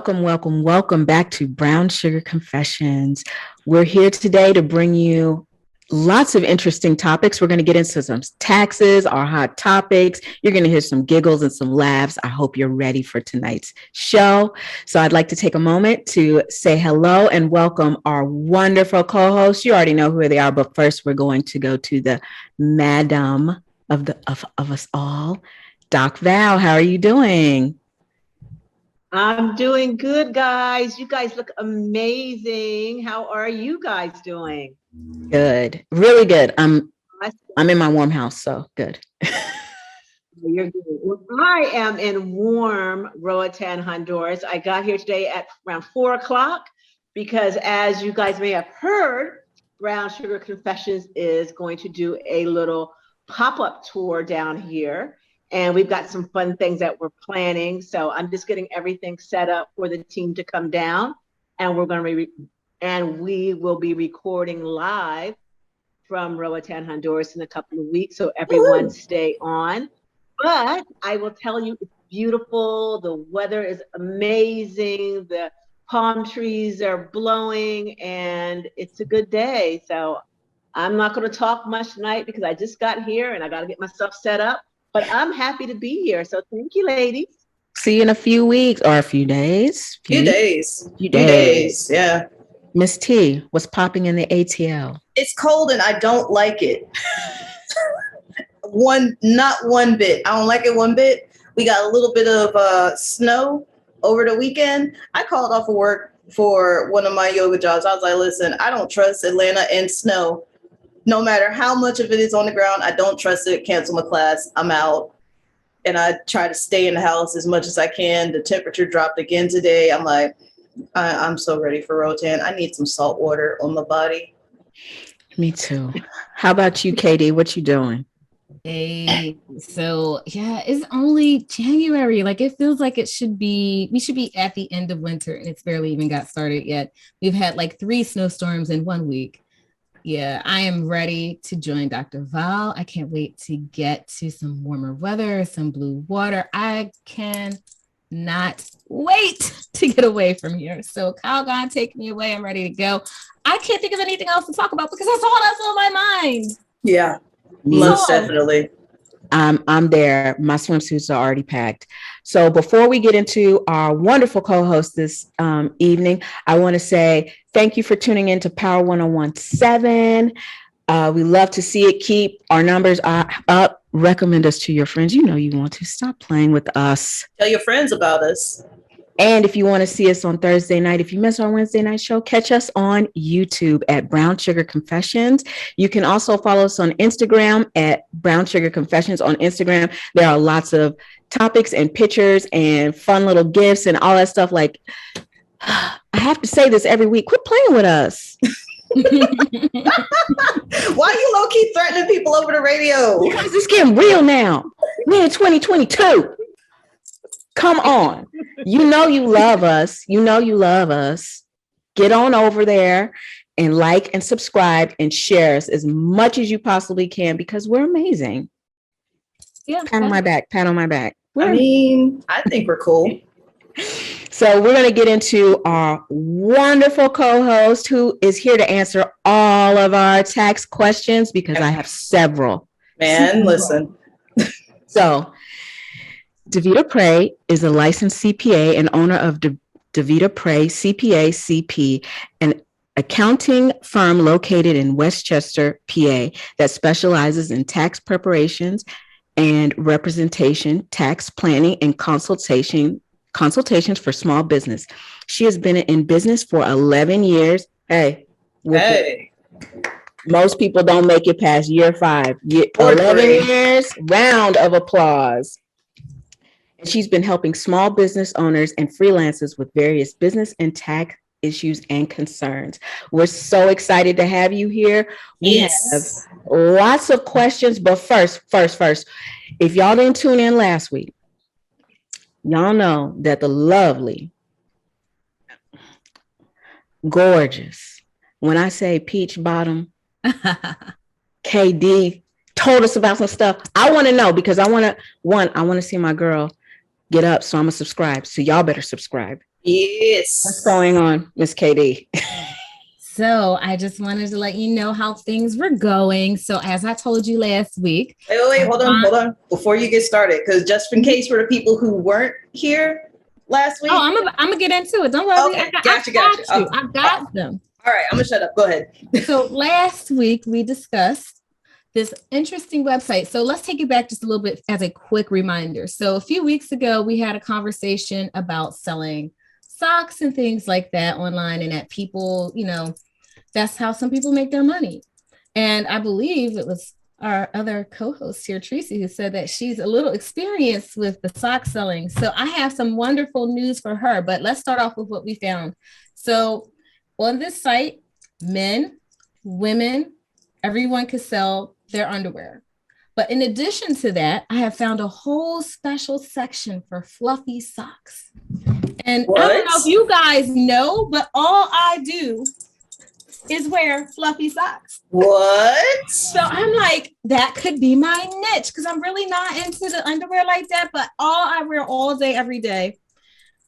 welcome back to Brown Sugar Confessions. We're here today to bring you lots of interesting topics. We're going to get into some taxes, our hot topics. You're going to hear some giggles and some laughs. I hope you're ready for tonight's show. So I'd like to take a moment to say hello and welcome our wonderful co-hosts. You already know who they are, but first we're going to go to the madam of us all, Doc Val. How are you doing? I'm doing good, guys. You guys look amazing. How are you guys doing? Good. Really good. I'm in my warm house, so good. You're good. Well, I am in warm Roatan, Honduras. I got here today at around 4 o'clock because, as you guys may have heard, Brown Sugar Confessions is going to do a little pop-up tour down here. And we've got some fun things that we're planning. So I'm just getting everything set up for the team to come down. And we will be recording live from Roatan, Honduras in a couple of weeks. So everyone stay on. But I will tell you, it's beautiful. The weather is amazing. The palm trees are blowing and it's a good day. So I'm not going to talk much tonight because I just got here and I got to get myself set up. But I'm happy to be here. So thank you, ladies. See you in a few weeks or a few days. Few days. Yeah. Miss T, what's popping in the ATL? It's cold and I don't like it. Not one bit. I don't like it one bit. We got a little bit of snow over the weekend. I called off of work for one of my yoga jobs. I was like, listen, I don't trust Atlanta and snow. No matter how much of it is on the ground, I don't trust it. Cancel my class. I'm out. And I try to stay in the house as much as I can. The temperature dropped again today. I'm like, I'm so ready for Roatan. I need some salt water on my body. Me too. How about you, Katie? What you doing? Hey, so yeah, it's only January. Like it feels like we should be at the end of winter and it's barely even got started yet. We've had like 3 snowstorms in 1 week. Yeah, I am ready to join Dr. Val. I can't wait to get to some warmer weather, some blue water. I cannot wait to get away from here. So Calgon, take me away. I'm ready to go. I can't think of anything else to talk about because that's all that's on my mind. Yeah, most definitely. I'm there. My swimsuits are already packed. So before we get into our wonderful co-host this evening, I want to say thank you for tuning in to Power 1017. We love to see it. Keep our numbers up. Recommend us to your friends. You know you want to. Stop playing with us. Tell your friends about us. And if you want to see us on Thursday night, if you miss our Wednesday night show, catch us on YouTube at Brown Sugar Confessions. You can also follow us on Instagram at Brown Sugar Confessions on Instagram. There are lots of topics and pictures and fun little gifts and all that stuff. Like, I have to say this every week. Quit playing with us. Why you low-key threatening people over the radio? Because it's getting real now. We're in 2022. Come on. You know you love us. Get on over there and like and subscribe and share us as much as you possibly can because we're amazing. Yeah. Pat on my back. I think we're cool. So we're going to get into our wonderful co-host who is here to answer all of our tax questions because I have several. Listen. So Davita Pray is a licensed CPA and owner of Davita Pray CPA CP, an accounting firm located in Westchester, PA, that specializes in tax preparations and representation, tax planning, and consultations for small business. She has been in business for 11 years. Hey. Most people don't make it past year 5. 11 years, round of applause. And she's been helping small business owners and freelancers with various business and tax issues and concerns. We're so excited to have you here. We have lots of questions, but first, if y'all didn't tune in last week, y'all know that the lovely, gorgeous, when I say peach bottom, KD told us about some stuff. I want to know because I want to see my girl get up. So I'm going to subscribe. So y'all better subscribe. What's Yes. going on, Miss KD? So I just wanted to let you know how things were going. So as I told you last week. Wait, hold on. Before you get started, because just in case for the people who weren't here last week. Oh, I'm gonna get into it. Don't worry. Okay, I gotcha. you. I got them. All right, I'm gonna shut up. Go ahead. So last week we discussed this interesting website. So let's take it back just a little bit as a quick reminder. So a few weeks ago, we had a conversation about selling socks and things like that online, and that people, that's how some people make their money. And I believe it was our other co-host here, Tracy, who said that she's a little experienced with the sock selling. So I have some wonderful news for her, but let's start off with what we found. So on this site, men, women, everyone could sell their underwear. But in addition to that, I have found a whole special section for fluffy socks. And I don't know if you guys know, but all I do is wear fluffy socks. What? So I'm like, that could be my niche, because I'm really not into the underwear like that, but all I wear all day, every day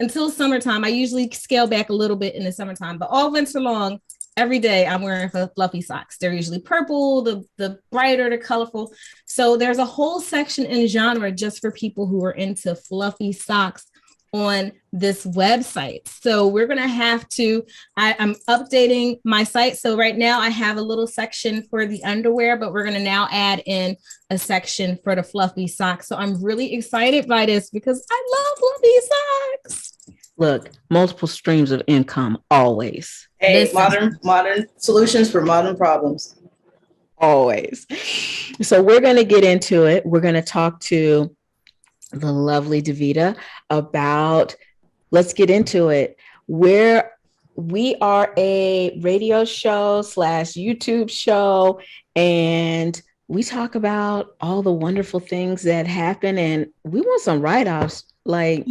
until summertime. I usually scale back a little bit in the summertime, but all winter long, every day I'm wearing fluffy socks. They're usually purple, the brighter, the colorful. So there's a whole section in genre just for people who are into fluffy socks on this website. So we're going to have to, I'm updating my site. So right now I have a little section for the underwear, but we're going to now add in a section for the fluffy socks. So I'm really excited by this because I love fluffy socks. Look, multiple streams of income always. Hey, modern solutions for modern problems. Always. So we're going to get into it. We're going to talk to the lovely Davita about, let's get into it. We are a radio show / YouTube show, and we talk about all the wonderful things that happen, and we want some write-offs, like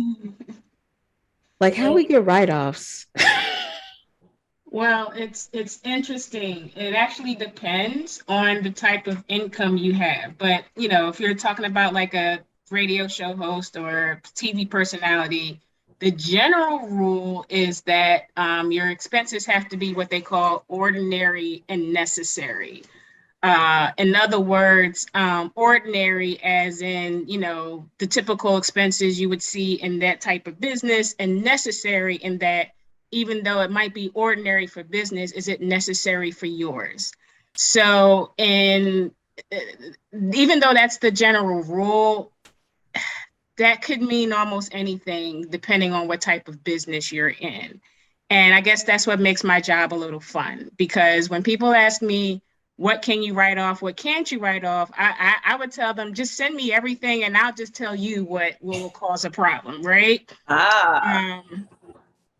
how we get write-offs. Well, it's interesting. It actually depends on the type of income you have. But, if you're talking about like a radio show host or TV personality, the general rule is that your expenses have to be what they call ordinary and necessary. In other words, ordinary as in, the typical expenses you would see in that type of business, and necessary in that even though it might be ordinary for business, is it necessary for yours? So, even though that's the general rule, that could mean almost anything depending on what type of business you're in. And I guess that's what makes my job a little fun, because when people ask me, what can you write off? What can't you write off? I would tell them, just send me everything and I'll just tell you what will cause a problem, right?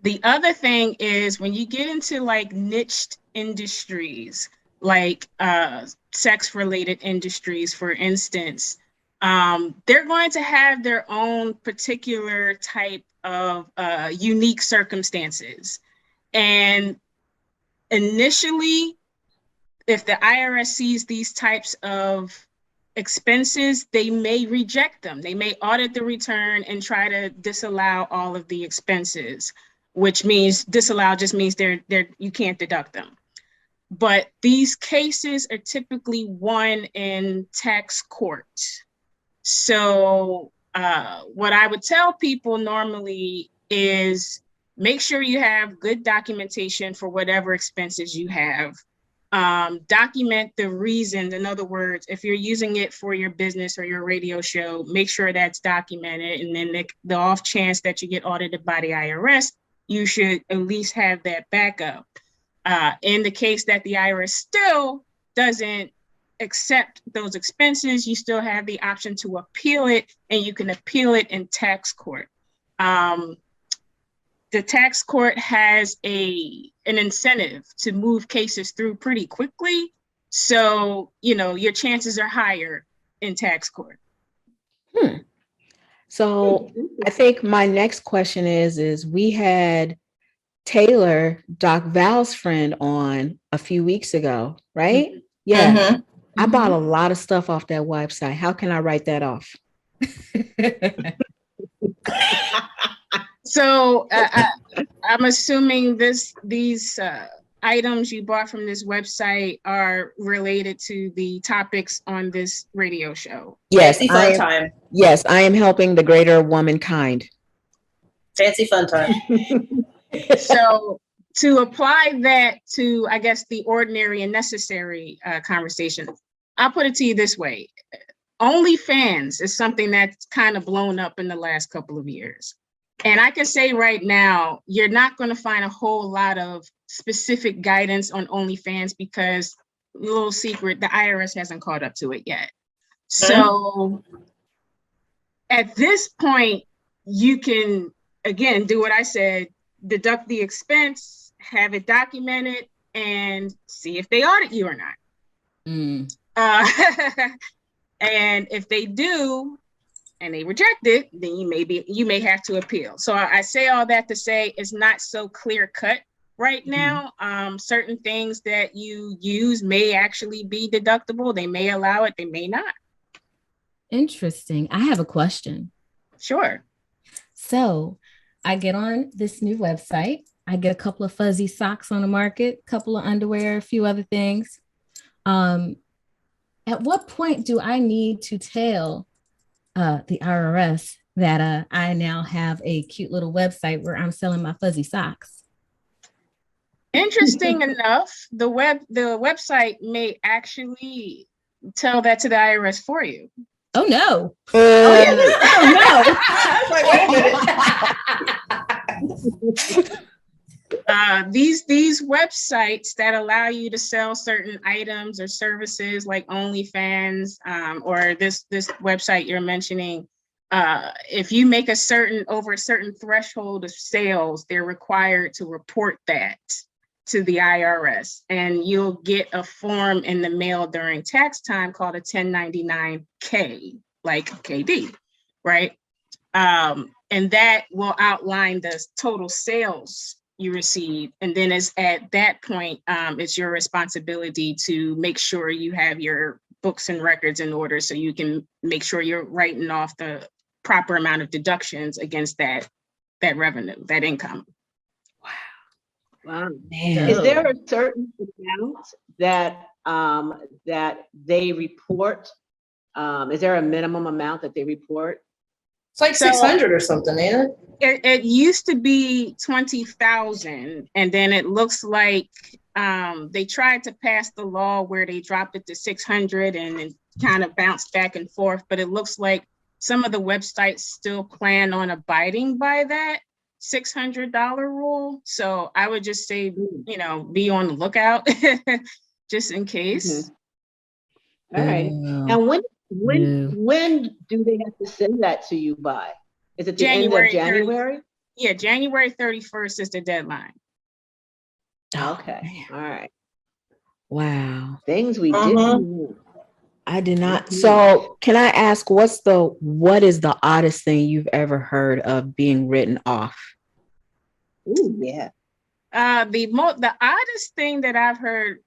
The other thing is when you get into like niched industries, like sex-related industries, for instance, they're going to have their own particular type of unique circumstances. And initially, if the IRS sees these types of expenses, they may reject them. They may audit the return and try to disallow all of the expenses, which means disallow just means you can't deduct them. But these cases are typically won in tax court. So what I would tell people normally is make sure you have good documentation for whatever expenses you have. Document the reason. In other words, if you're using it for your business or your radio show, make sure that's documented. And then the off chance that you get audited by the IRS, you should at least have that backup. In the case that the IRS still doesn't accept those expenses, you still have the option to appeal it, and you can appeal it in tax court. The tax court has an incentive to move cases through pretty quickly. So, your chances are higher in tax court. So I think my next question is we had Taylor, Doc Val's friend, on a few weeks ago, right? Mm-hmm. Yeah. Mm-hmm. I bought a lot of stuff off that website. How can I write that off? So I'm assuming these items you bought from this website are related to the topics on this radio show. Yes, Fancy fun time. Yes, I am helping the greater womankind. Fancy fun time. So to apply that to, I guess, the ordinary and necessary conversation, I'll put it to you this way. OnlyFans is something that's kind of blown up in the last couple of years. And I can say right now, you're not going to find a whole lot of specific guidance on OnlyFans because, little secret, the IRS hasn't caught up to it yet. So at this point, you can, again, do what I said, deduct the expense, have it documented, and see if they audit you or not. And if they do, and they reject it, then you may have to appeal. So I say all that to say it's not so clear cut right now. Certain things that you use may actually be deductible. They may allow it, they may not. Interesting. I have a question. Sure. So I get on this new website. I get a couple of fuzzy socks on the market, a couple of underwear, a few other things. At what point do I need to tell the IRS that I now have a cute little website where I'm selling my fuzzy socks? Interesting enough, the website may actually tell that to the IRS for you. Oh no! Oh yeah! Oh no! These websites that allow you to sell certain items or services like OnlyFans or this website you're mentioning, if you make over a certain threshold of sales, they're required to report that to the IRS, and you'll get a form in the mail during tax time called a 1099-K, like KD, right? And that will outline the total sales you receive. And then at that point, it's your responsibility to make sure you have your books and records in order so you can make sure you're writing off the proper amount of deductions against that revenue, that income. Wow. Man. Is there a certain amount that they report? Is there a minimum amount that they report? It's like 600 or something, ain't it? It used to be 20,000, and then it looks like they tried to pass the law where they dropped it to 600 and it kind of bounced back and forth. But it looks like some of the websites still plan on abiding by that $600 rule. So I would just say, be on the lookout just in case. All right. And when do they have to send that to you by? Is it the end of January? Yeah, January 31st is the deadline. Okay. All right. Wow. Things we didn't. I did not. So can I ask, what is the oddest thing you've ever heard of being written off? Ooh, yeah. The oddest thing that I've heard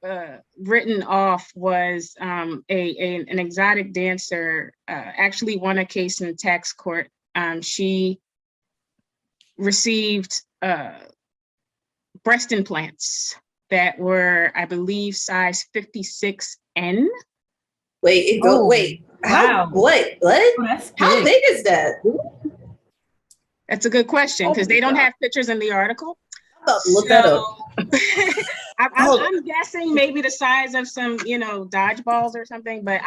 written off was an exotic dancer actually won a case in tax court. She received breast implants that were, I believe, size 56N. Wait, wow. What? How big is that? That's a good question because they don't have pictures in the article. I'm about to look that up. I'm guessing maybe the size of some, dodgeballs or something, but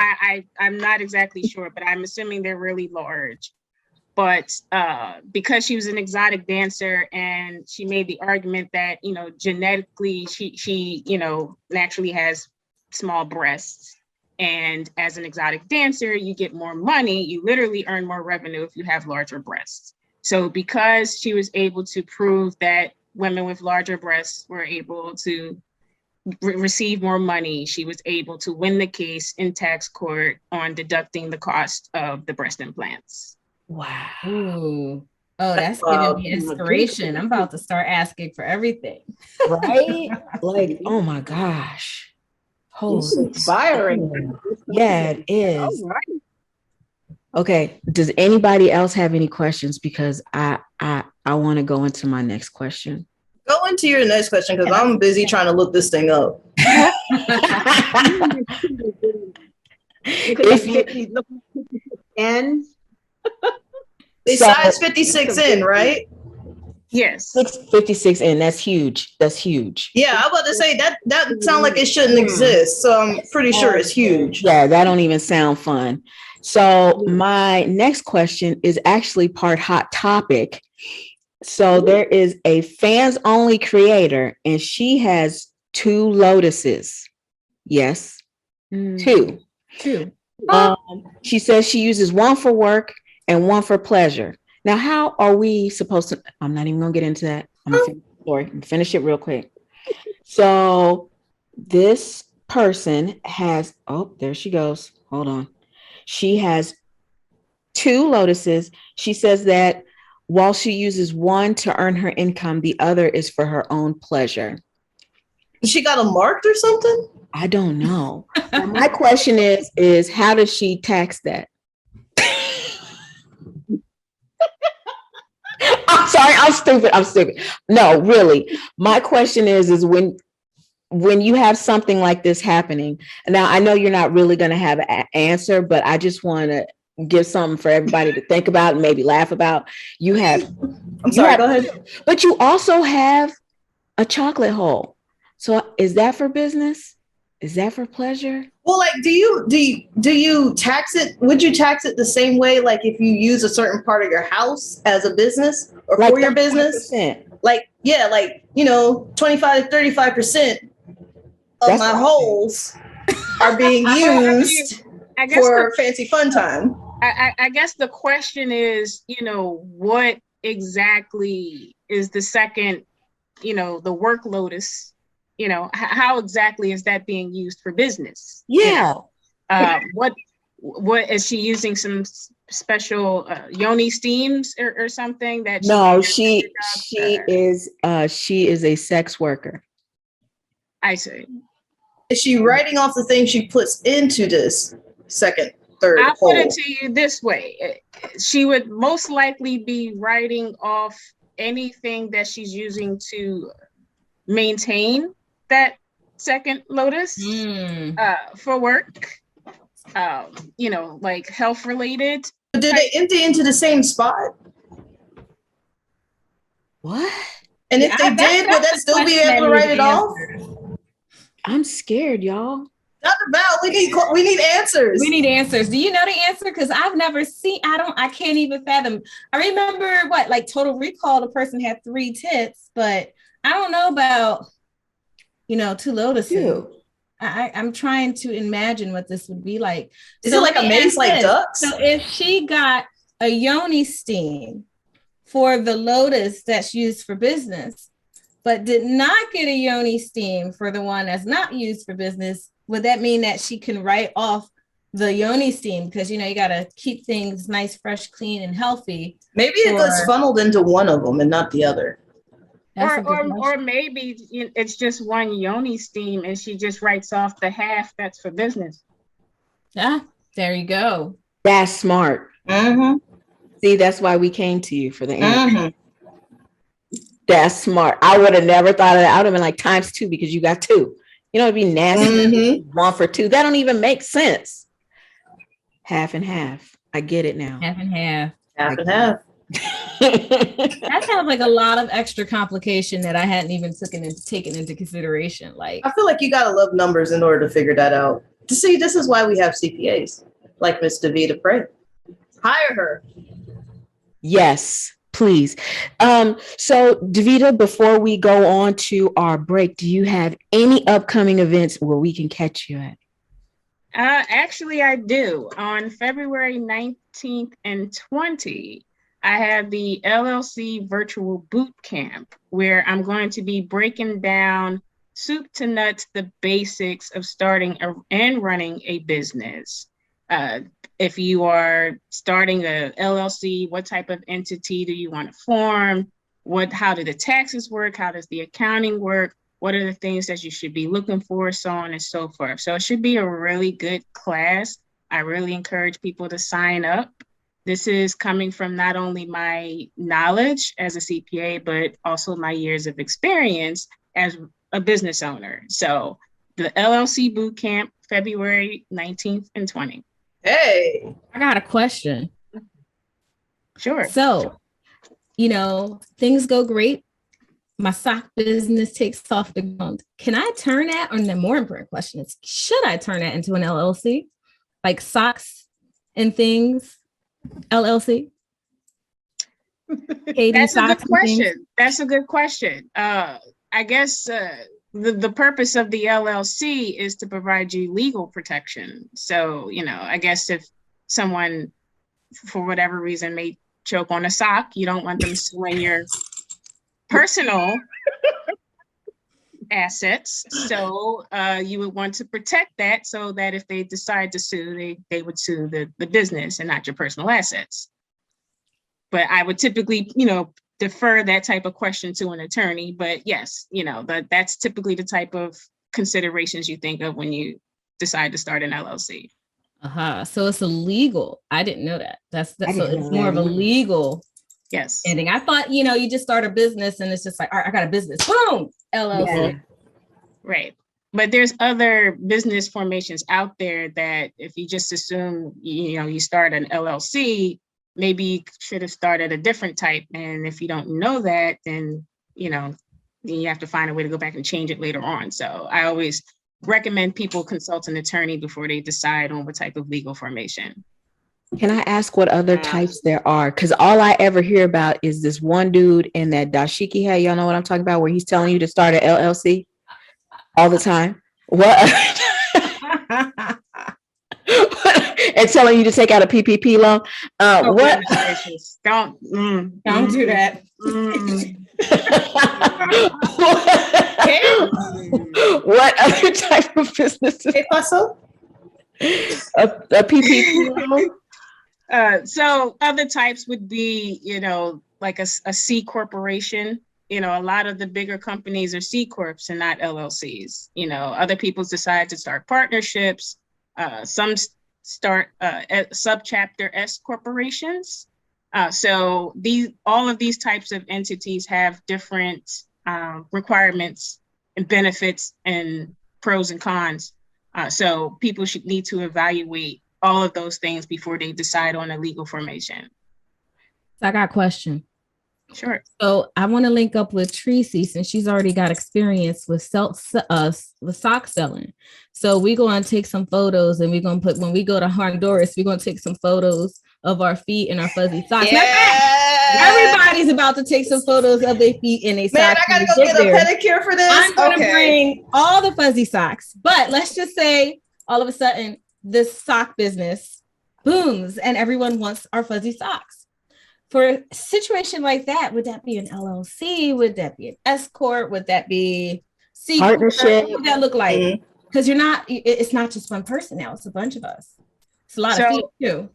I'm not exactly sure, but I'm assuming they're really large. But because she was an exotic dancer and she made the argument that, genetically she naturally has small breasts. And as an exotic dancer, you get more money. You literally earn more revenue if you have larger breasts. So because she was able to prove that women with larger breasts were able to receive more money, she was able to win the case in tax court on deducting the cost of the breast implants. Wow. Ooh. Oh, that's giving me inspiration. I'm about to start asking for everything. Right? Like, oh my gosh. Holy inspiring. Yeah, it is. All right. Okay. Does anybody else have any questions? Because I want to go into my next question. Go into your next question because I'm busy trying to look this thing up. If you look ends. They size 56 in, right? Yes. 656 in. That's huge. That's huge. Yeah, I was about to say that sounds like it shouldn't exist. So I'm pretty sure it's huge. Yeah, that don't even sound fun. So my next question is actually part hot topic. So there is a fans only creator and she has 2 lotuses. Yes. 2. She says she uses one for work and one for pleasure. Now, how are we supposed to? I'm not even gonna get into that. I'm gonna finish it real quick. So this person has, oh, there she goes. Hold on. She has 2 lotuses. She says that while she uses one to earn her income, the other is for her own pleasure. She got a marked or something? I don't know. My question is how does she tax that? I'm sorry, I'm stupid. No, really. My question is when you have something like this happening, now I know you're not really going to have an answer, but I just want to give something for everybody to think about and maybe laugh about. Go ahead. But you also have a chocolate hole. So is that for business? Is that for pleasure? Well, like, do you tax it? Would you tax it the same way, like if you use a certain part of your house as a business or like for your business? 30%. Like, yeah, like, 25 to 35% of my holes are being used for fancy fun time. I guess the question is, what exactly is the second, the work lotus? How exactly is that being used for business? Yeah. What is she using some special yoni steams or something that? No, she is a sex worker. I see. Is she writing off the things she puts into this second, third I'll hole? put it to you this way. She would most likely be writing off anything that she's using to maintain that second lotus for work, like health related. But did they empty into the same spot? What? And if they did, would that still be able to write it off? I'm scared, y'all. Dr. Val, we need answers. We need answers. Do you know the answer? Because I've never seen, I can't even fathom. I remember like Total Recall, the person had 3 tits, but I don't know about, 2 lotuses. I'm trying to imagine what this would be like. Is it like a maze like ducks? So if she got a yoni steam for the lotus that's used for business, but did not get a yoni steam for the one that's not used for business, would that mean that she can write off the yoni steam? Because, you got to keep things nice, fresh, clean, and healthy. Maybe it gets funneled into one of them and not the other. Or maybe it's just one yoni steam and she just writes off the half that's for business. Yeah, there you go. That's smart. Mm-hmm. See, that's why we came to you for the answer. Mm-hmm. That's smart. I would have never thought of that. I would have been like ×2 because you got 2. It'd be nasty. Mm-hmm. 1 for 2. That don't even make sense. Half and half. I get it now. Half and half. Half and half. That sounds like a lot of extra complication that I hadn't even taken into consideration. Like, I feel like you gotta love numbers in order to figure that out. To see, this is why we have CPAs like Miss Davita Pray. Hire her. Yes, please. So Davita, before we go on to our break, do you have any upcoming events where we can catch you at? Actually, I do. On February 19th and 20th, I have the LLC Virtual Boot Camp, where I'm going to be breaking down soup to nuts, the basics of starting and running a business. If you are starting a LLC, what type of entity do you want to form? How do the taxes work? How does the accounting work? What are the things that you should be looking for? So on and so forth. So it should be a really good class. I really encourage people to sign up. This is coming from not only my knowledge as a CPA, but also my years of experience as a business owner. So the LLC boot camp, February 19th and 20th. Hey, I got a question. Sure. So, things go great. My sock business takes off the ground. Can I turn that, or the more important question is, should I turn that into an LLC? Like Socks and Things LLC? That's a good question. That's a good question. I guess the purpose of the LLC is to provide you legal protection. So, I guess if someone, for whatever reason, may choke on a sock, you don't want them suing your personal assets. So you would want to protect that so that if they decide to sue, they would sue the business and not your personal assets. But I would typically, defer that type of question to an attorney. But yes, that's typically the type of considerations you think of when you decide to start an LLC. So it's illegal. I didn't know that. So it's more of a legal. Yes. Ending. I thought, you just start a business and it's just like, all right, I got a business. Boom, LLC. Yeah. Right. But there's other business formations out there that if you just assume, you start an LLC, maybe you should have started a different type. And if you don't know that, then, then you have to find a way to go back and change it later on. So I always recommend people consult an attorney before they decide on what type of legal formation. Can I ask what other types there are? Because all I ever hear about is this one dude in that dashiki hat. Y'all know what I'm talking about, where he's telling you to start an LLC all the time. What? And telling you to take out a PPP loan. What? Don't do that. What other type of businesses? A PPP loan? So other types would be, like a C corporation. A lot of the bigger companies are C corps and not LLCs. Other people decide to start partnerships. Some start subchapter S corporations. So all of these types of entities have different requirements and benefits and pros and cons. So people should need to evaluate all of those things before they decide on a legal formation. So I got a question. Sure. So I want to link up with Tracy since she's already got experience with sock selling. So we're going to take some photos and we're going to when we go to Honduras, we're going to take some photos of our feet and our fuzzy socks. Yeah. Everybody's about to take some photos of their feet and their socks. Man, I got to go get a pedicure for this. I'm going to bring all the fuzzy socks. But let's just say all of a sudden this sock business booms and everyone wants our fuzzy socks. For a situation like that, would that be an LLC? Would that be an S corp? Would that be C partnership? What would that look like? Because it's not just one person now; it's a bunch of us. It's a lot of feet too.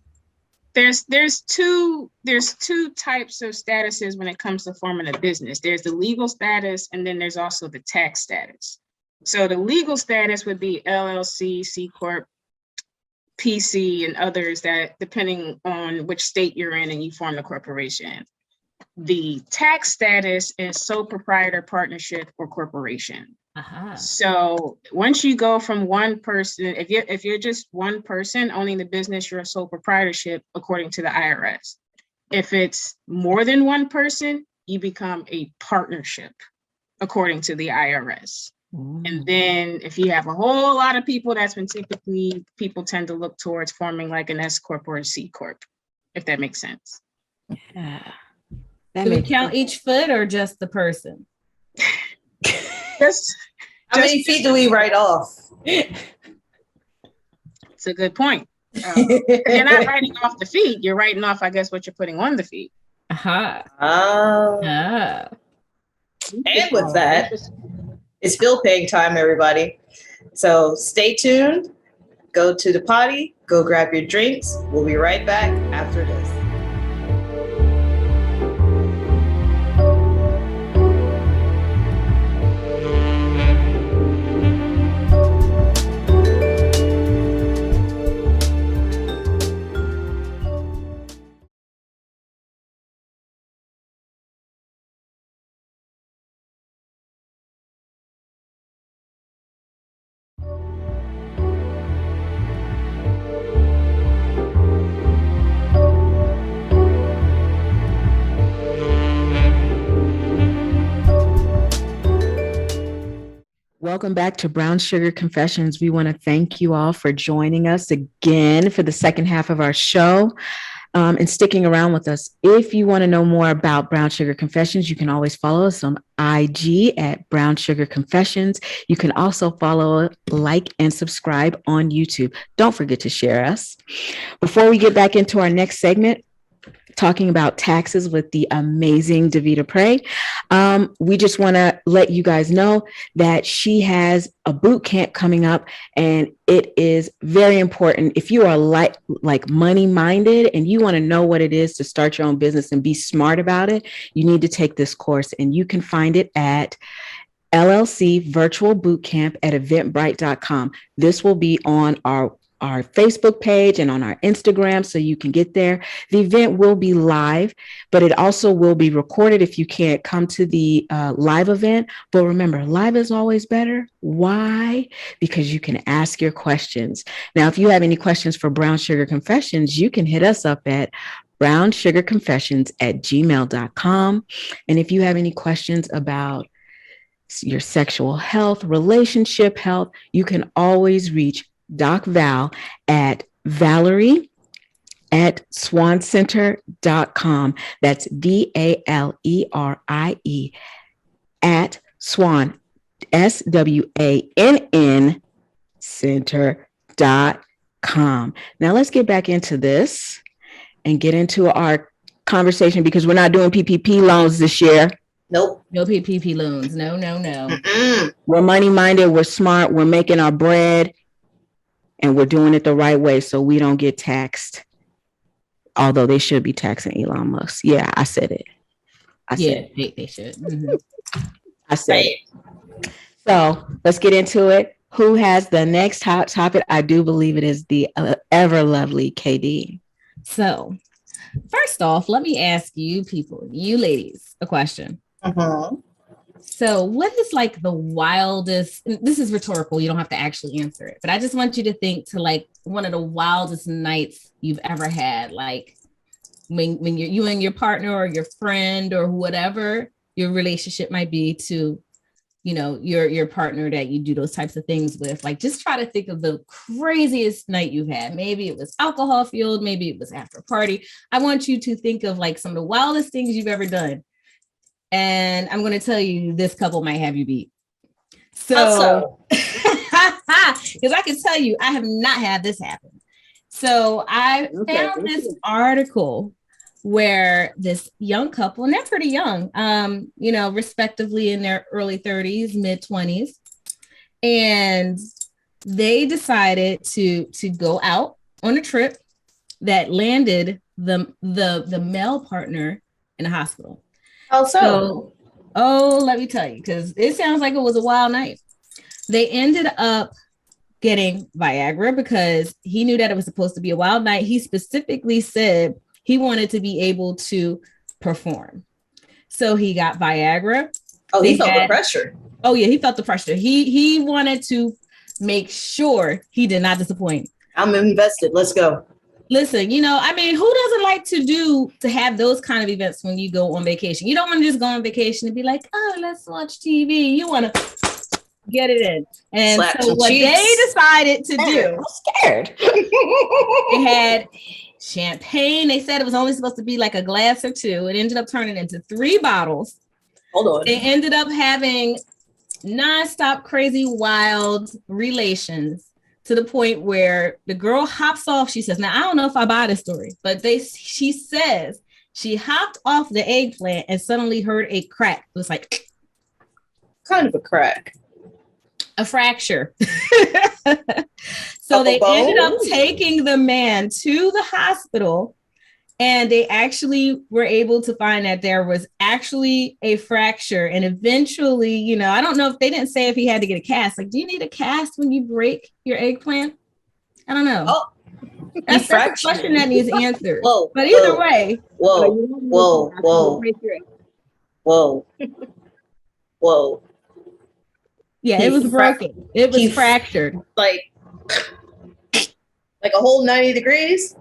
There's two types of statuses when it comes to forming a business. There's the legal status, and then there's also the tax status. So the legal status would be LLC, C corp, PC, and others that depending on which state you're in and you form the corporation. The tax status is sole proprietor, partnership, or corporation. So once you go from one person, if you're just one person owning the business, you're a sole proprietorship according to the IRS. If it's more than one person, you become a partnership according to the IRS. And then if you have a whole lot of people, that's when typically people tend to look towards forming like an S corp or a C corp, if that makes sense. Yeah. Do we count each foot or just the person? How many feet do we write off? It's a good point. You're not writing off the feet. You're writing off, I guess, what you're putting on the feet. And with that, it's bill paying time, everybody. So stay tuned. Go to the potty. Go grab your drinks. We'll be right back after this. Welcome back to Brown Sugar Confessions. We want to thank you all for joining us again for the second half of our show. And sticking around with us. If you want to know more about Brown Sugar Confessions, you can always follow us on IG at Brown Sugar Confessions. You can also follow, like, and subscribe on YouTube. Don't forget to share us. Before we get back into our next segment, talking about taxes with the amazing Davita Pray, we just want to let you guys know that she has a boot camp coming up, and it is very important. If you are like money minded and you want to know what it is to start your own business and be smart about it, you need to take this course, and you can find it at LLC Virtual Bootcamp at eventbrite.com. This will be on our Facebook page and on our Instagram, so you can get there. The event will be live, but it also will be recorded if you can't come to the live event. But remember, live is always better. Why? Because you can ask your questions. Now, if you have any questions for Brown Sugar Confessions, you can hit us up at brownsugarconfessions@gmail.com. And if you have any questions about your sexual health, relationship health, you can always reach Doc Val at Valerie@swancenter.com. That's VALERIE at Swan, SWANN center.com. Now let's get back into this and get into our conversation, because we're not doing PPP loans this year. Nope. No PPP loans. No. We're money minded. We're smart. We're making our bread. And we're doing it the right way so we don't get taxed. Although they should be taxing Elon Musk. Yeah, I said it. They should. Mm-hmm. I said it. So let's get into it. Who has the next hot topic? I do believe it is the ever lovely KD. So first off, let me ask you ladies, a question. Uh-huh. So what is like the wildest, this is rhetorical, you don't have to actually answer it, but I just want you to think to like one of the wildest nights you've ever had, like when you and your partner or your friend or whatever your relationship might be to, you know, your partner that you do those types of things with. Like, just try to think of the craziest night you've had. Maybe it was alcohol fueled, maybe it was after a party. I want you to think of like some of the wildest things you've ever done. And I'm going to tell you, this couple might have you beat. So, because I can tell you, I have not had this happen. So I found this article where this young couple, and they're pretty young, you know, respectively in their early 30s, mid 20s, and they decided to go out on a trip that landed the male partner in a hospital. So, let me tell you, because it sounds like it was a wild night. They ended up getting Viagra because he knew that it was supposed to be a wild night. He specifically said he wanted to be able to perform. So he got Viagra. Oh, he felt the pressure. Oh, yeah, he felt the pressure. He wanted to make sure he did not disappoint. I'm invested. Let's go. Listen, you know, I mean, who doesn't like to have those kind of events when you go on vacation? You don't want to just go on vacation and be like, oh, let's watch TV. You want to get it in. And slap so what cheeks. they decided to do, I'm scared. they had champagne. They said it was only supposed to be like a glass or two. It ended up turning into 3 bottles. Hold on. They ended up having nonstop, crazy, wild relations, to the point where the girl hops off. She says, now, I don't know if I buy this story, but she says she hopped off the eggplant and suddenly heard a crack. It was like, kind of a crack. A fracture. So they ended up taking the man to the hospital, and they actually were able to find that there was actually a fracture. And eventually, you know, I don't know if they didn't say if he had to get a cast. Like, do you need a cast when you break your eggplant? I don't know. Oh, that's a question that needs answered. Whoa, but either way. Whoa. Yeah, it was broken. It was fractured. Like a whole 90 degrees?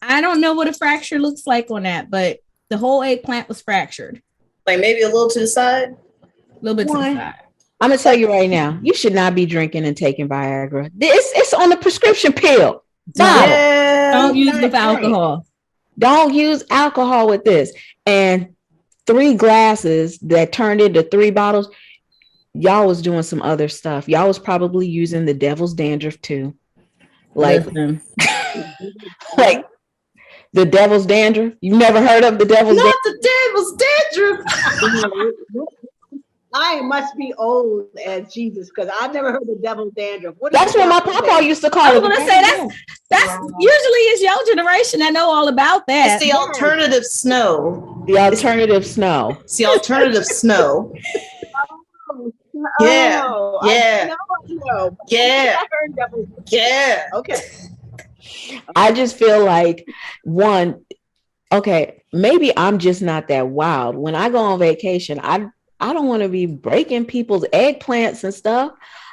I don't know what a fracture looks like on that, but the whole eggplant was fractured. Like maybe a little to the side? A little bit to the side. I'm gonna tell you right now, you should not be drinking and taking Viagra. It's on the prescription pill bottle. Yeah. Don't use with alcohol. Don't use alcohol with this. And 3 glasses that turned into 3 bottles, y'all was doing some other stuff. Y'all was probably using the devil's dandruff too. Like, like the devil's dandruff. You never heard of the devil's Not dandruff? the devil's dandruff. I must be old as Jesus because I've never heard of devil's dandruff. That's what my papa used to call I it. was gonna say that's usually is your generation that know all about that. It's the alternative snow. The alternative snow. It's the alternative snow. Yeah. Yeah. Yeah. I heard devil's. Yeah. Okay. I just feel like maybe I'm just not that wild. When I go on vacation, I don't want to be breaking people's eggplants and stuff.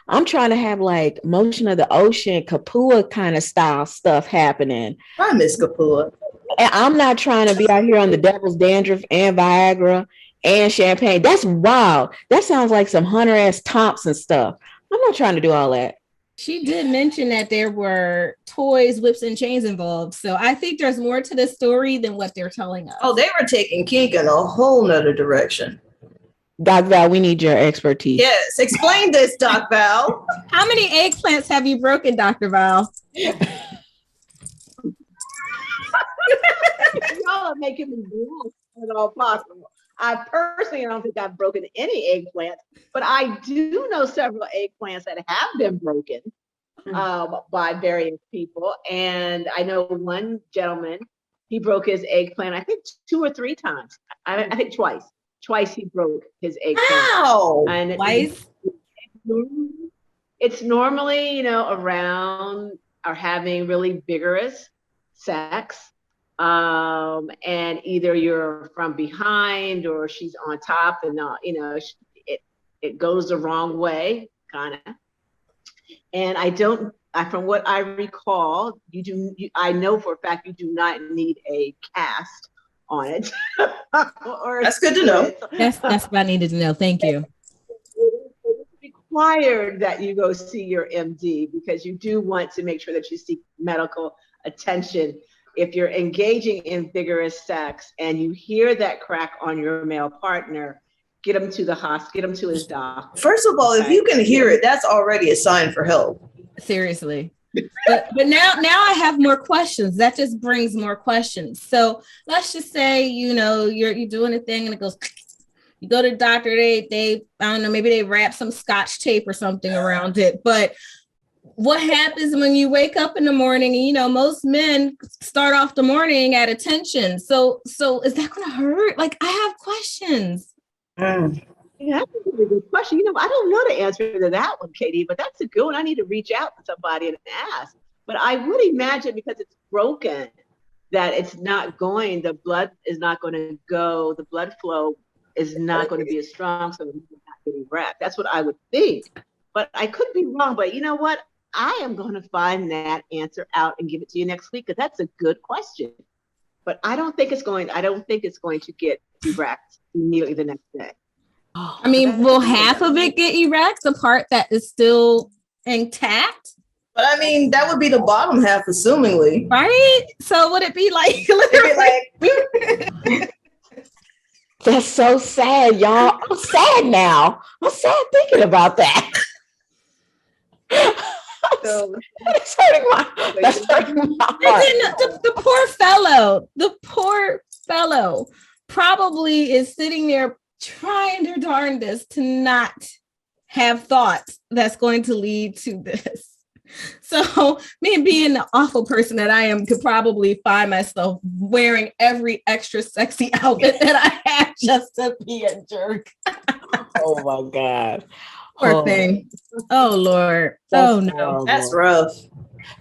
I'm trying to have like motion of the ocean, Kapua kind of style stuff happening. I miss Kapua. And I'm not trying to be out here on the devil's dandruff and Viagra and champagne. That's wild. That sounds like some Hunter S. Thompson stuff. I'm not trying to do all that. She did mention that there were toys, whips, and chains involved. So I think there's more to the story than what they're telling us. Oh, they were taking kink in a whole nother direction. Doc Val, we need your expertise. Yes, explain this, Doc Val. How many eggplants have you broken, Dr. Val? Y'all are making me blush at all possible. I personally don't think I've broken any eggplants, but I do know several eggplants that have been broken by various people. And I know one gentleman, he broke his eggplant, I think 2 or 3 times. I think twice. Twice he broke his eggplant. Wow. And Twice? It's normally, around or having really vigorous sex. And either you're from behind or she's on top and it goes the wrong way, kind of. And from what I recall, I know for a fact you do not need a cast on it. That's good to know. That's what I needed to know. Thank you. It's required that you go see your MD because you do want to make sure that you seek medical attention. If you're engaging in vigorous sex and you hear that crack on your male partner, get him to the hospital, get him to his doctor. First of all, if you can hear it, that's already a sign for help. Seriously. But now I have more questions. That just brings more questions. So let's just say, you're doing a thing and it goes, you go to the doctor, they I don't know, maybe they wrap some scotch tape or something around it. But what happens when you wake up in the morning and, most men start off the morning at attention. So is that going to hurt? Like, I have questions. Yeah, that's a really good question. I don't know the answer to that one, Katie, but that's a good one. I need to reach out to somebody and ask. But I would imagine because it's broken, that the blood is not going to go, the blood flow is not going to be as strong, so it's not getting wrapped. That's what I would think. But I could be wrong. But you know what? I am going to find that answer out and give it to you next week because that's a good question. But I don't think it's going to get wrapped immediately the next day. I mean, will half of it get erect, the part that is still intact? But I mean, that would be the bottom half, assumingly. Right? So would it be like literally? That's so sad, y'all. I'm sad now. I'm sad thinking about that. So That's hurting my heart. The poor fellow probably is sitting there trying their darndest to not have thoughts that's going to lead to this. So me being the awful person that I am could probably find myself wearing every extra sexy outfit that I have just to be a jerk. Oh my God. Poor thing. Oh Lord. Oh no. horrible. That's rough.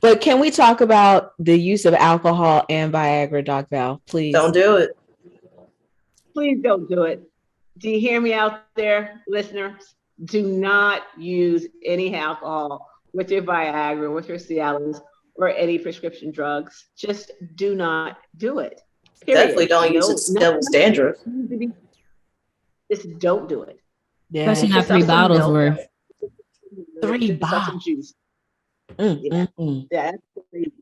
But can we talk about the use of alcohol and Viagra, Doc Val, please? Don't do it. please don't do it. Do you hear me out there, listeners? Do not use any alcohol with your Viagra, with your Cialis, or any prescription drugs. Just do not do it. Period. Definitely don't use it. Devil's dandruff. Just don't do it. Yeah. Especially not Piss off 3 some bottles milk. worth. 3 Piss off some bottles. juice. Yeah. Yeah, that's crazy.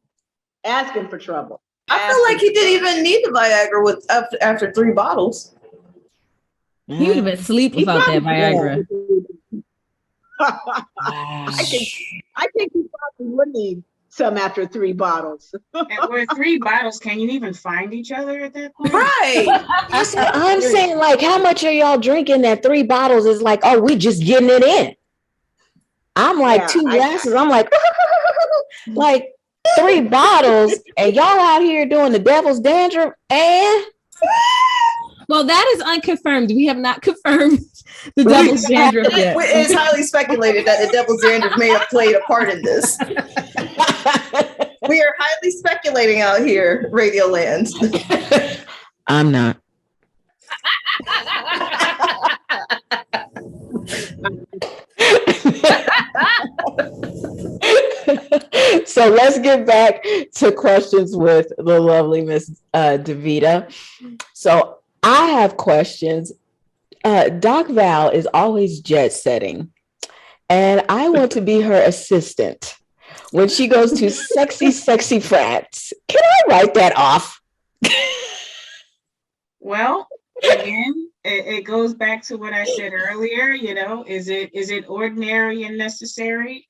Asking for trouble. I feel like he didn't even need the Viagra after 3 bottles. He would have been asleep without that Viagra. Wow. I think he probably would need some after 3 bottles. And with 3 bottles, can you even find each other at that point? Right. I'm saying, like, how much are y'all drinking that 3 bottles is like, oh, we just getting it in. I'm like, Yeah, 2 glasses. I'm like, like 3 bottles, and y'all out here doing the devil's dandruff. And Well, that is unconfirmed. We have not confirmed the devil's dandruff yet. It is highly speculated that the devil's dandruff may have played a part in this. We are highly speculating out here, Radio Land. I'm not. So let's get back to questions with the lovely Miss Davita. So I have questions. Doc Val is always jet setting, and I want to be her assistant when she goes to sexy frats. Can I write that off? Well, again, it goes back to what I said earlier. You know, is it ordinary and necessary?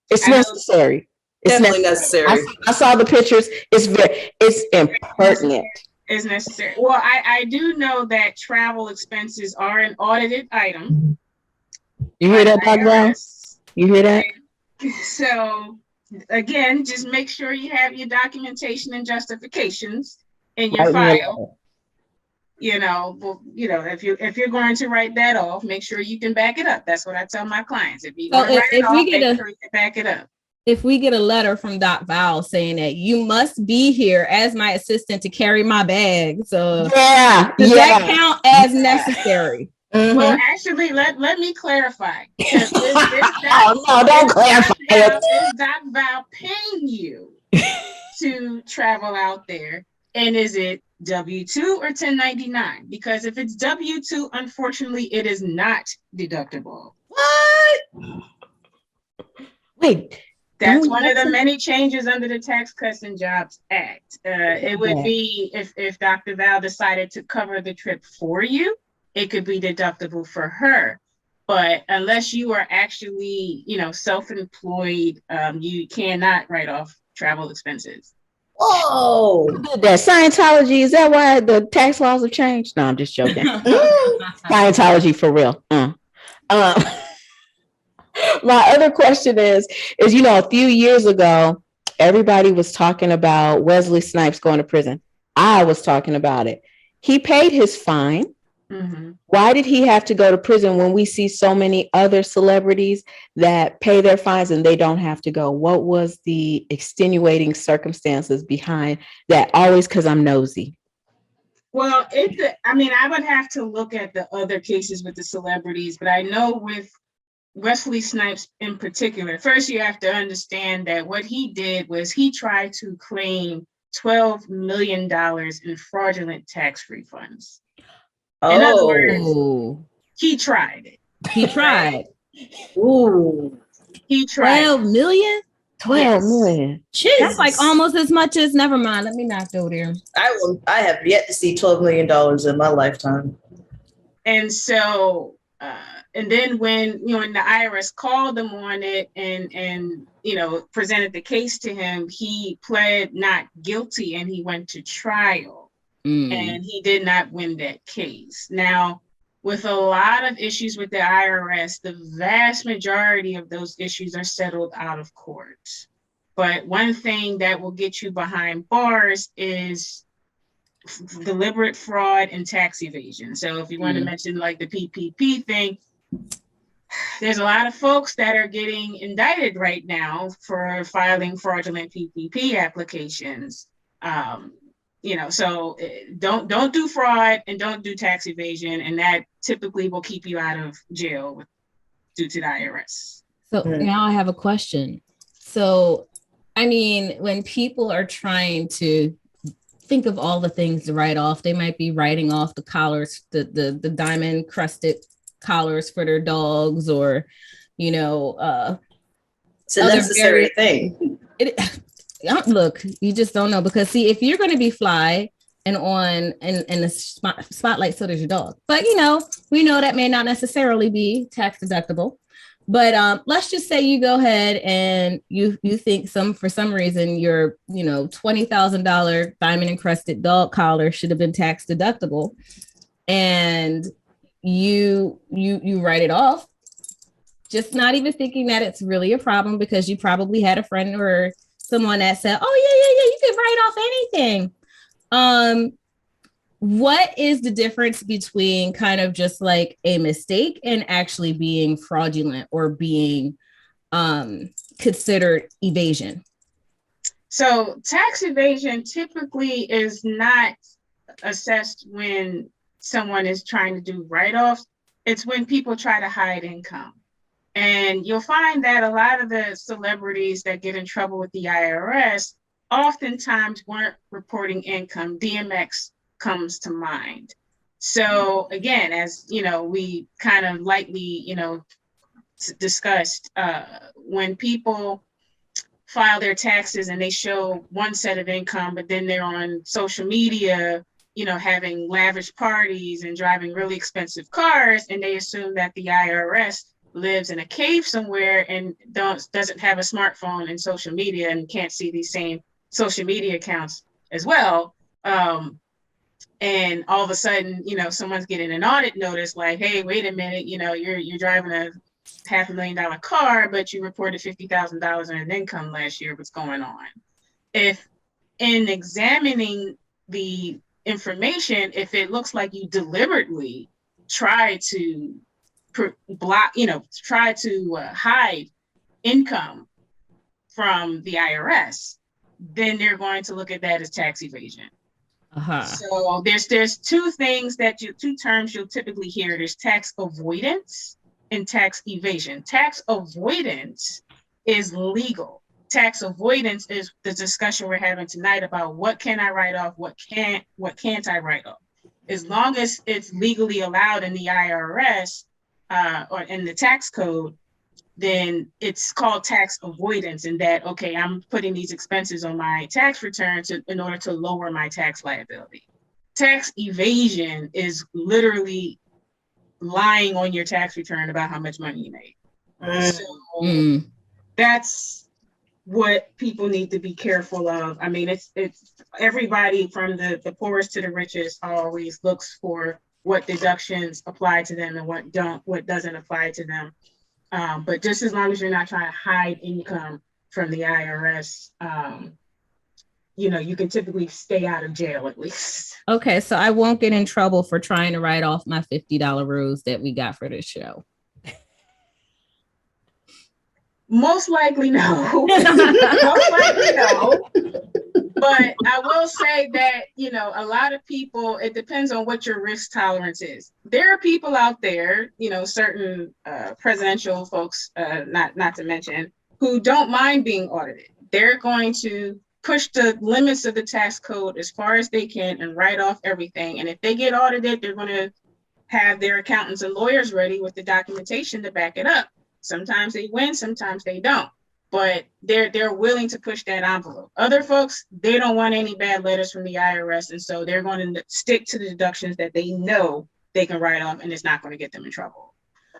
It's necessary. It's definitely necessary. I saw the pictures. It's impertinent. Is necessary. Well, I do know that travel expenses are an audited item. You hear that, Doc Val? You hear that? So again, just make sure you have your documentation and justifications in your file. You know, if you're going to write that off, make sure you can back it up. That's what I tell my clients. If you want to write it off, make sure you can back it up. If we get a letter from Doc Val saying that you must be here as my assistant to carry my bag, so does that count as necessary? Mm-hmm. Well, actually, let me clarify. Is don't clarify. Is Doc Val paying you to travel out there? And is it W-2 or 1099? Because if it's W-2, unfortunately, it is not deductible. What? Wait. That's one of the many changes under the Tax Cuts and Jobs Act. It would be if Dr. Val decided to cover the trip for you, it could be deductible for her. But unless you are actually, self-employed, you cannot write off travel expenses. Whoa. That Scientology, is that why the tax laws have changed? No, I'm just joking. Scientology for real. My other question is, a few years ago, everybody was talking about Wesley Snipes going to prison. I was talking about it. He paid his fine. Mm-hmm. Why did he have to go to prison when we see so many other celebrities that pay their fines and they don't have to go? What was the extenuating circumstances behind that? Always because I'm nosy. Well, I would have to look at the other cases with the celebrities, but I know with Wesley Snipes in particular, first you have to understand that what he did was he tried to claim $12 million in fraudulent tax refunds. In other words, he tried it. He tried. Ooh. He tried. 12 million? 12 million. Jesus. That's like almost as much as, never mind. Let me not go there. I have yet to see $12 million in my lifetime. And so, and then when the IRS called them on it and presented the case to him, he pled not guilty and he went to trial. And he did not win that case. Now, with a lot of issues with the IRS, the vast majority of those issues are settled out of court. But one thing that will get you behind bars is deliberate fraud and tax evasion. So if you want to mention like the PPP thing, there's a lot of folks that are getting indicted right now for filing fraudulent PPP applications. So don't do fraud and don't do tax evasion, and that typically will keep you out of jail due to the IRS. So now I have a question. So, when people are trying to think of all the things to write off, they might be writing off the collars, the diamond crusted collars for their dogs, or, you know, it's a necessary thing. Look, you just don't know, because see, if you're going to be fly and on in the spotlight, so does your dog. But you know, we know that may not necessarily be tax deductible. But let's just say you go ahead and you think for some reason your $20,000 diamond encrusted dog collar should have been tax deductible, and you write it off, just not even thinking that it's really a problem, because you probably had a friend or someone that said, "Oh yeah, you can write off anything." What is the difference between kind of just like a mistake and actually being fraudulent or being considered evasion? So tax evasion typically is not assessed when someone is trying to do write-offs. It's when people try to hide income. And you'll find that a lot of the celebrities that get in trouble with the IRS oftentimes weren't reporting income. DMX comes to mind. So again, as you know, we kind of lightly, discussed, when people file their taxes and they show one set of income, but then they're on social media, having lavish parties and driving really expensive cars, and they assume that the IRS lives in a cave somewhere and doesn't have a smartphone and social media and can't see these same social media accounts as well. And all of a sudden, someone's getting an audit notice like, hey, wait a minute, you're driving a $500,000 car, but you reported $50,000 in income last year. What's going on? If in examining the information, if it looks like you deliberately try to hide income from the IRS, then they're going to look at that as tax evasion. So there's two terms you'll typically hear. There's tax avoidance and tax evasion. Tax avoidance is legal. Tax avoidance is the discussion we're having tonight about what can I write off, what can't I write off. As long as it's legally allowed in the IRS or in the tax code, then it's called tax avoidance, in that, okay, I'm putting these expenses on my tax return in order to lower my tax liability. Tax evasion is literally lying on your tax return about how much money you made. So that's what people need to be careful of. I mean, it's everybody from the poorest to the richest always looks for what deductions apply to them and what doesn't apply to them. But just as long as you're not trying to hide income from the IRS, you can typically stay out of jail at least. Okay, so I won't get in trouble for trying to write off my $50 rose that we got for this show. Most likely no. Most likely no. But I will say that, a lot of people, it depends on what your risk tolerance is. There are people out there, certain presidential folks, not to mention, who don't mind being audited. They're going to push the limits of the tax code as far as they can and write off everything. And if they get audited, they're going to have their accountants and lawyers ready with the documentation to back it up. Sometimes they win, sometimes they don't. But they're willing to push that envelope. Other folks, they don't want any bad letters from the IRS, and so they're going to stick to the deductions that they know they can write off, and it's not going to get them in trouble.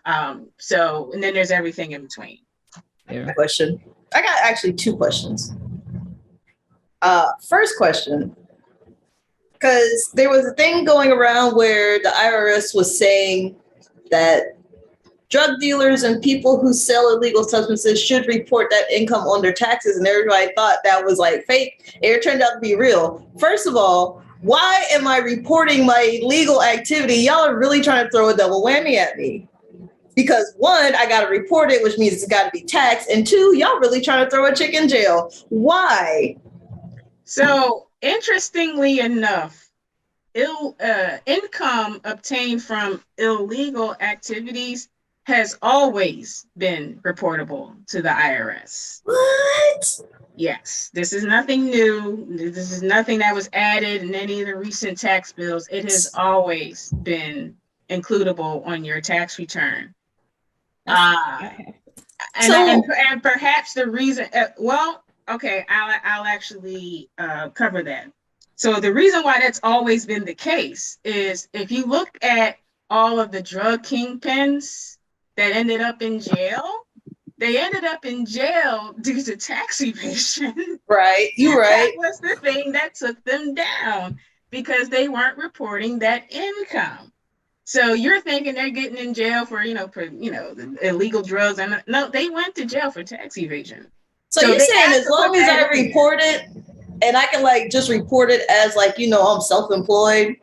And then there's everything in between. Question. I got actually two questions. First question, because there was a thing going around where the IRS was saying that drug dealers and people who sell illegal substances should report that income on their taxes, and everybody thought that was like fake. It turned out to be real. First of all, why am I reporting my illegal activity? Y'all are really trying to throw a double whammy at me. Because one, I got to report it, which means it's got to be taxed. And two, y'all really trying to throw a chick in jail. Why? So interestingly enough, income obtained from illegal activities has always been reportable to the IRS. What? Yes, this is nothing new. This is nothing that was added in any of the recent tax bills. It has always been includable on your tax return. Okay. And perhaps the reason, I'll actually cover that. So the reason why that's always been the case is if you look at all of the drug kingpins that ended up in jail, they ended up in jail due to tax evasion. Right, you're right. That was the thing that took them down because they weren't reporting that income. So you're thinking they're getting in jail for the illegal drugs, and no, they went to jail for tax evasion. So you're saying as long as I report it, and I can like just report it as like I'm self-employed,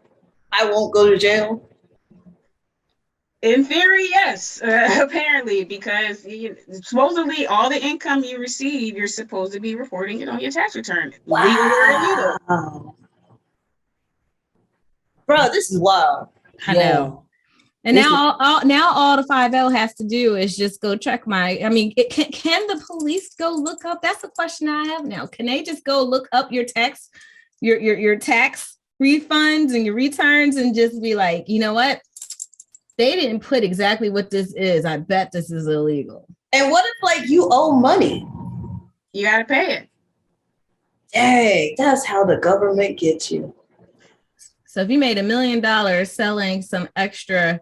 I won't go to jail? In theory, yes. Apparently, because supposedly all the income you receive, you're supposed to be reporting it on your tax return. Wow. Legal or illegal. Bro, this is wild. I know. And now all the 50 has to do is just go check can the police go look up? That's a question I have now. Can they just go look up your tax, your tax refunds and your returns and just be like, you know what? They didn't put exactly what this is. I bet this is illegal. And what if like you owe money? You got to pay it. Dang, that's how the government gets you. So if you made $1 million selling some extra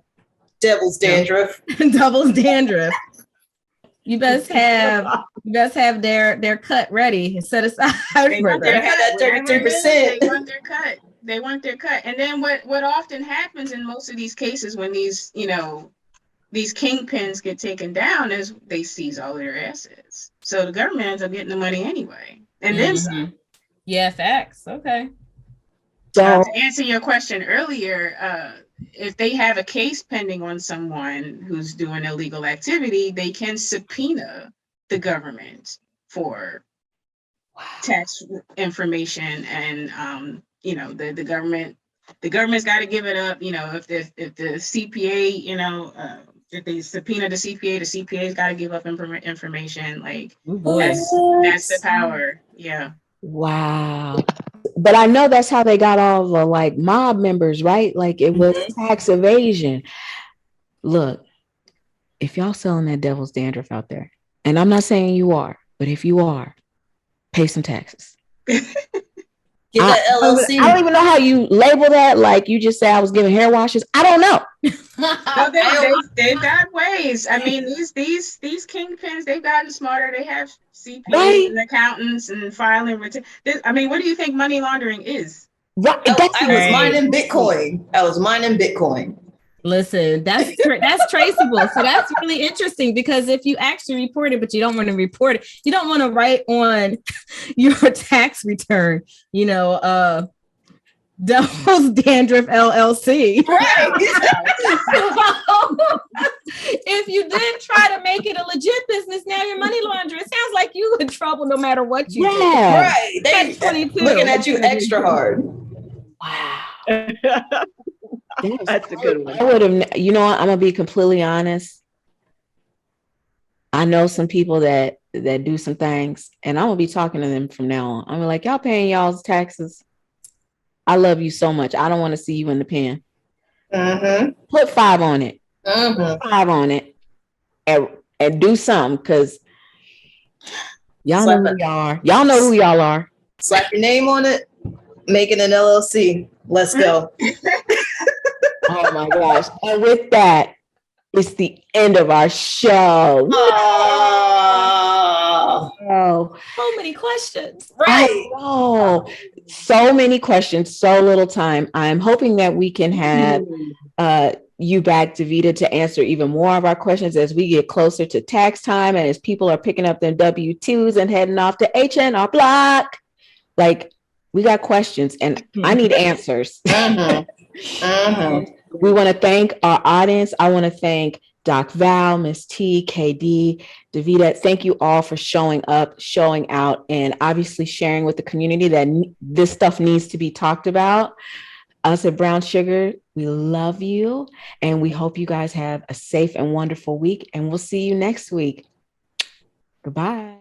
devil's dandruff, you best have their cut ready and set aside. They want that 33%. They want their cut. And then what often happens in most of these cases when these kingpins get taken down is they seize all their assets. So the government ends up getting the money anyway. And then some. Yeah, facts. Okay. To answer your question earlier, if they have a case pending on someone who's doing illegal activity, they can subpoena the government for tax information, and the government's got to give it up. If the CPA, if they subpoena the CPA's got to give up information. Like that's the power. Yeah. Wow. But I know that's how they got all the like mob members, right? Like it was tax evasion. Look, if y'all selling that devil's dandruff out there, and I'm not saying you are, but if you are, pay some taxes. Get that LLC. I don't even know how you label that. Like you just say I was giving hair washes. I don't know. They've got ways. I mean, these kingpins, they've gotten smarter. They have CPAs and accountants and filing return. I mean, what do you think money laundering is? Right. I was mining Bitcoin. Listen, that's traceable. So that's really interesting because if you actually report it, but you don't want to report it, you don't want to write on your tax return, Devil's Dandruff LLC. Right. If you then try to make it a legit business, now you're money laundering. It sounds like you in trouble no matter what you do. Right. They looking at you extra hard. Wow. That's a good one. I would have, I'm gonna be completely honest. I know some people that do some things, and I'm gonna be talking to them from now on. I'm like, y'all paying y'all's taxes. I love you so much. I don't want to see you in the pen. Put 5 on it. Put 5 on it, and do something because y'all know who y'all are. Y'all know who y'all are. Slap your name on it. Make it an LLC. Let's go. Oh my gosh. And with that, it's the end of our show. Oh, so many questions. Right. Oh, so many questions, so little time. I'm hoping that we can have you back, Davita, to answer even more of our questions as we get closer to tax time and as people are picking up their W-2s and heading off to H&R Block. Like, we got questions and I need answers. We want to thank our audience. I want to thank Doc Val, Miss T, KD, Davita. Thank you all for showing up, showing out, and obviously sharing with the community that this stuff needs to be talked about. Us at Brown Sugar, we love you, and we hope you guys have a safe and wonderful week, and we'll see you next week. Goodbye.